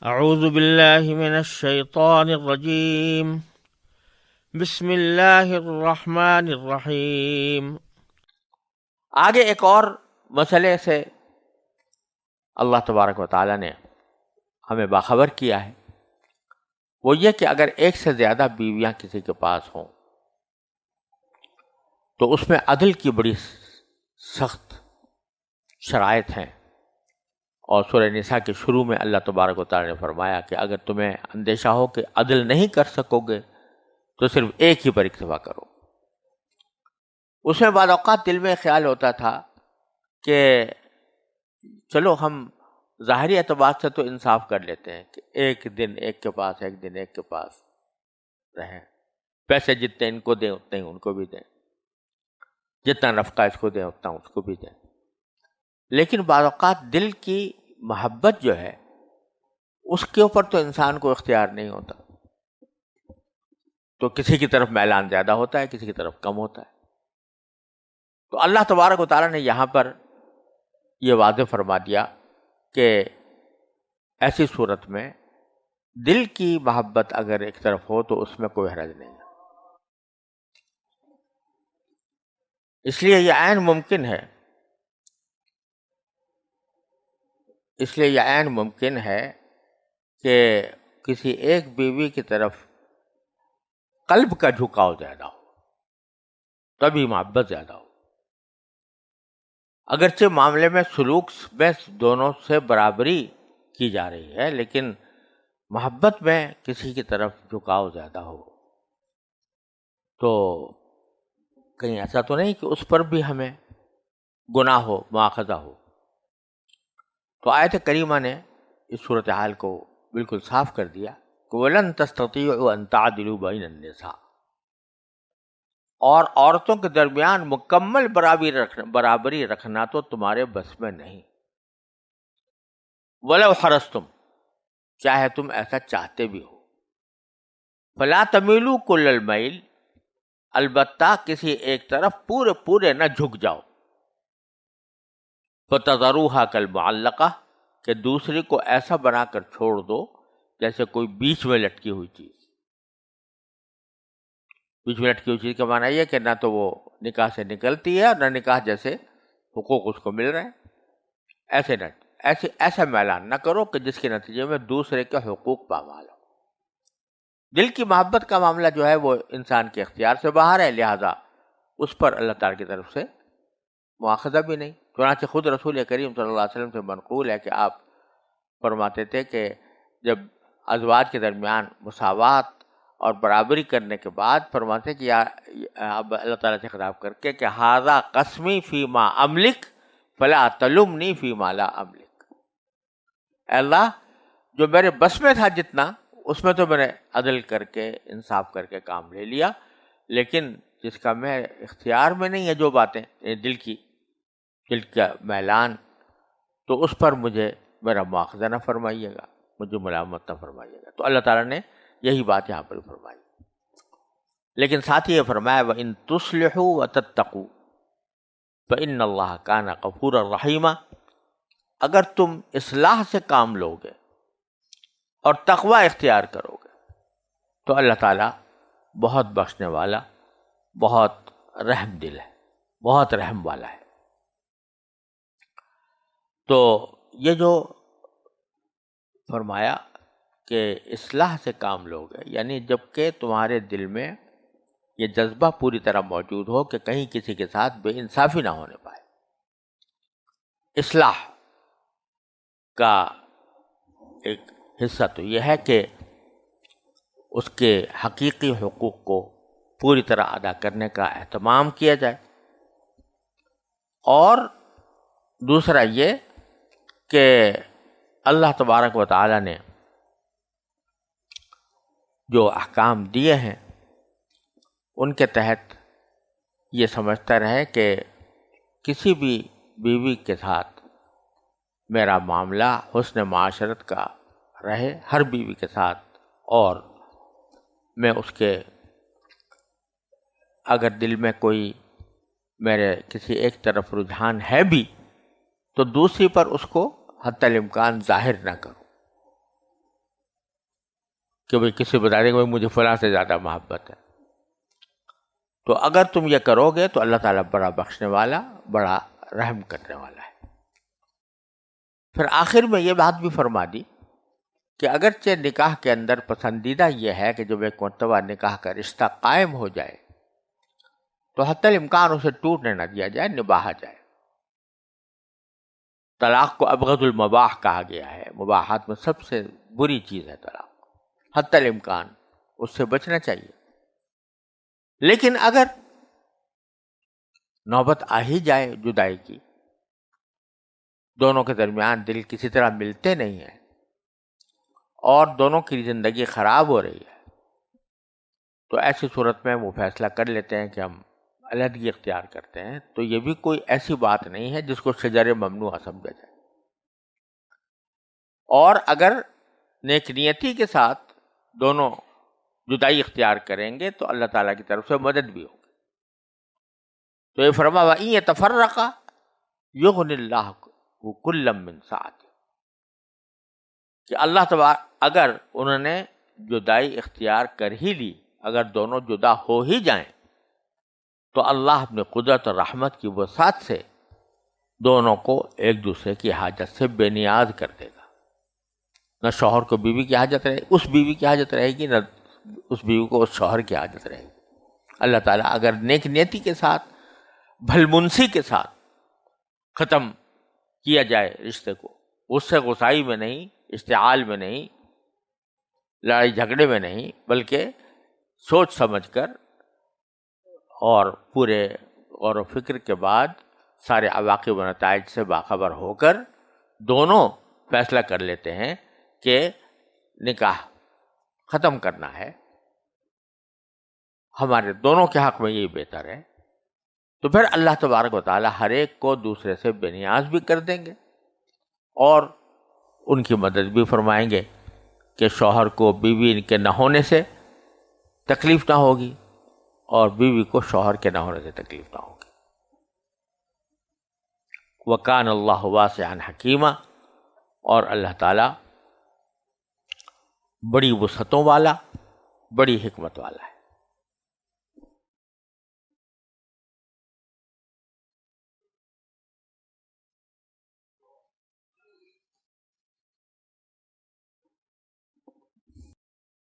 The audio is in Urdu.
اعوذ باللہ من الشیطان الرجیم بسم اللہ الرحمن الرحیم۔ آگے ایک اور مسئلے سے اللہ تبارک و تعالیٰ نے ہمیں باخبر کیا ہے، وہ یہ کہ اگر ایک سے زیادہ بیویاں کسی کے پاس ہوں تو اس میں عدل کی بڑی سخت شرائط ہیں، اور سورہ نساء کے شروع میں اللہ تبارک و تعالیٰ نے فرمایا کہ اگر تمہیں اندیشہ ہو کہ عدل نہیں کر سکو گے تو صرف ایک ہی پر اکتفا کرو۔ اس میں بعض اوقات دل میں خیال ہوتا تھا کہ چلو ہم ظاہری اعتبار سے تو انصاف کر لیتے ہیں کہ ایک دن ایک کے پاس، ایک دن ایک کے پاس رہیں، پیسے جتنے ان کو دیں اتنے ہی ان کو بھی دیں، جتنا نفقہ اس کو دیں اتنا اس کو بھی دیں۔ لیکن بعض اوقات دل کی محبت جو ہے اس کے اوپر تو انسان کو اختیار نہیں ہوتا، تو کسی کی طرف میلان زیادہ ہوتا ہے، کسی کی طرف کم ہوتا ہے۔ تو اللہ تبارک و تعالیٰ نے یہاں پر یہ واضح فرما دیا کہ ایسی صورت میں دل کی محبت اگر ایک طرف ہو تو اس میں کوئی حرج نہیں ہے۔ اس لیے یہ عین ممکن ہے کہ کسی ایک بیوی کی طرف قلب کا جھکاؤ زیادہ ہو، تبھی محبت زیادہ ہو۔ اگرچہ معاملے میں سلوک میں دونوں سے برابری کی جا رہی ہے، لیکن محبت میں کسی کی طرف جھکاؤ زیادہ ہو تو کہیں ایسا تو نہیں کہ اس پر بھی ہمیں گناہ ہو، مواخذہ ہو۔ تو آیت کریمہ نے اس صورتحال کو بالکل صاف کر دیا کہ وَلَن تَسْتَطِيعُوا أَن تَعْدِلُوا بَيْنَ النِّسَاءِ، اور عورتوں کے درمیان مکمل برابری رکھنا تو تمہارے بس میں نہیں۔ وَلَوْ حَرَصْتُمْ، چاہے تم ایسا چاہتے بھی ہو۔ فَلَا تَمِيلُوا كُلَّ الْمَيْلِ، البتہ کسی ایک طرف پورے نہ جھک جاؤ۔ فَتَذَرُوهَا كَالْمُعَلَّقَةِ، کہ دوسری کو ایسا بنا کر چھوڑ دو جیسے کوئی بیچ میں لٹکی ہوئی چیز۔ بیچ میں لٹکی ہوئی چیز کا معنی یہ کہ نہ تو وہ نکاح سے نکلتی ہے اور نہ نکاح جیسے حقوق اس کو مل رہے ہیں۔ ایسا میلان نہ کرو کہ جس کے نتیجے میں دوسرے کے حقوق پامال ہو۔ دل کی محبت کا معاملہ جو ہے وہ انسان کے اختیار سے باہر ہے، لہذا اس پر اللہ تعالیٰ کی طرف سے مواخذہ بھی نہیں۔ چنانچہ خود رسول کریم صلی اللہ علیہ وسلم سے منقول ہے کہ آپ فرماتے تھے کہ جب ازواج کے درمیان مساوات اور برابری کرنے کے بعد فرماتے کہ اب اللہ تعالیٰ سے خطاب کر کے کہ ھذا قسمی فیما املک فلا تلمنی فیما لا املک، اے اللہ جو میرے بس میں تھا جتنا اس میں تو میں نے عدل کر کے انصاف کر کے کام لے لیا، لیکن جس کا میں اختیار میں نہیں ہے جو باتیں دل کا میلان، تو اس پر مجھے میرا مواخذہ نہ فرمائیے گا، مجھے ملامت نہ فرمائیے گا۔ تو اللہ تعالیٰ نے یہی بات یہاں پر فرمائی، لیکن ساتھ ہی یہ فرمایا وَإِن تُصْلِحُوا وَتَتَّقُوا فَإِنَّ اللَّهَ كَانَ غَفُورًا رَحِيمًا، اگر تم اصلاح سے کام لو گے اور تقوی اختیار کرو گے تو اللہ تعالیٰ بہت بخشنے والا، بہت رحم دل ہے، بہت رحم والا ہے۔ تو یہ جو فرمایا کہ اصلاح سے کام لو گے، یعنی جب کہ تمہارے دل میں یہ جذبہ پوری طرح موجود ہو کہ کہیں کسی کے ساتھ بے انصافی نہ ہونے پائے۔ اصلاح کا ایک حصہ تو یہ ہے کہ اس کے حقیقی حقوق کو پوری طرح ادا کرنے کا اہتمام کیا جائے، اور دوسرا یہ کہ اللہ تبارک و تعالیٰ نے جو احکام دیے ہیں ان کے تحت یہ سمجھتا رہے کہ کسی بھی بیوی کے ساتھ میرا معاملہ حسن معاشرت کا رہے، ہر بیوی کے ساتھ، اور میں اس کے اگر دل میں کوئی میرے کسی ایک طرف رجحان ہے بھی تو دوسری پر اس کو حتی الامکان ظاہر نہ کروں، کہ بھئی کسی بتا دے کہ مجھے فلاں سے زیادہ محبت ہے. تو اگر تم یہ کرو گے تو اللہ تعالیٰ بڑا بخشنے والا، بڑا رحم کرنے والا ہے. پھر آخر میں یہ بات بھی فرما دی کہ اگرچہ نکاح کے اندر پسندیدہ یہ ہے کہ جب ایک مرتبہ نکاح کا رشتہ قائم ہو جائے تو حتی الامکان اسے ٹوٹنے نہ دیا جائے، نباہا جائے. طلاق کو ابغض المباح کہا گیا ہے، مباحات میں سب سے بری چیز ہے طلاق. حتی الامکان اس سے بچنا چاہیے. لیکن اگر نوبت آ ہی جائے جدائی کی، دونوں کے درمیان دل کسی طرح ملتے نہیں ہیں اور دونوں کی زندگی خراب ہو رہی ہے، تو ایسی صورت میں وہ فیصلہ کر لیتے ہیں کہ ہم علیحدگی اختیار کرتے ہیں. تو یہ بھی کوئی ایسی بات نہیں ہے جس کو شجر ممنوع سمجھا جائے. اور اگر نیک نیتی کے ساتھ دونوں جدائی اختیار کریں گے تو اللہ تعالیٰ کی طرف سے مدد بھی ہوگی. تو یہ فرما وَإِن يَتَفَرَّقَا يُغْنِ اللَّهُ كُلًّا مِّن سَعَتِهِ، کہ اللہ تبارک اگر انہوں نے جدائی اختیار کر ہی لی، اگر دونوں جدا ہو ہی جائیں تو اللہ اپنے قدرت اور رحمت کی وسعت سے دونوں کو ایک دوسرے کی حاجت سے بے نیاز کر دے گا. نہ شوہر کو بیوی کی حاجت رہے، اس بیوی کی حاجت رہے گی، نہ اس بیوی کو اس شوہر کی حاجت رہے گی. اللہ تعالیٰ اگر نیک نیتی کے ساتھ، بھلمنسی کے ساتھ ختم کیا جائے رشتے کو، اس سے غصائی میں نہیں، اشتعال میں نہیں، لڑائی جھگڑے میں نہیں، بلکہ سوچ سمجھ کر اور پورے غور و فکر کے بعد سارے عواقب و نتائج سے باخبر ہو کر دونوں فیصلہ کر لیتے ہیں کہ نکاح ختم کرنا ہے، ہمارے دونوں کے حق میں یہی بہتر ہے، تو پھر اللہ تبارک و تعالیٰ ہر ایک کو دوسرے سے بے نیاز بھی کر دیں گے اور ان کی مدد بھی فرمائیں گے کہ شوہر کو بیوی کے نہ ہونے سے تکلیف نہ ہوگی اور بیوی کو شوہر کے نہ ہونے سے تکلیف نہ ہوگی. وَكَانَ اللَّهُ وَاسِعًا حَكِيمًا، اور اللہ تعالیٰ بڑی وسعتوں والا، بڑی حکمت والا ہے.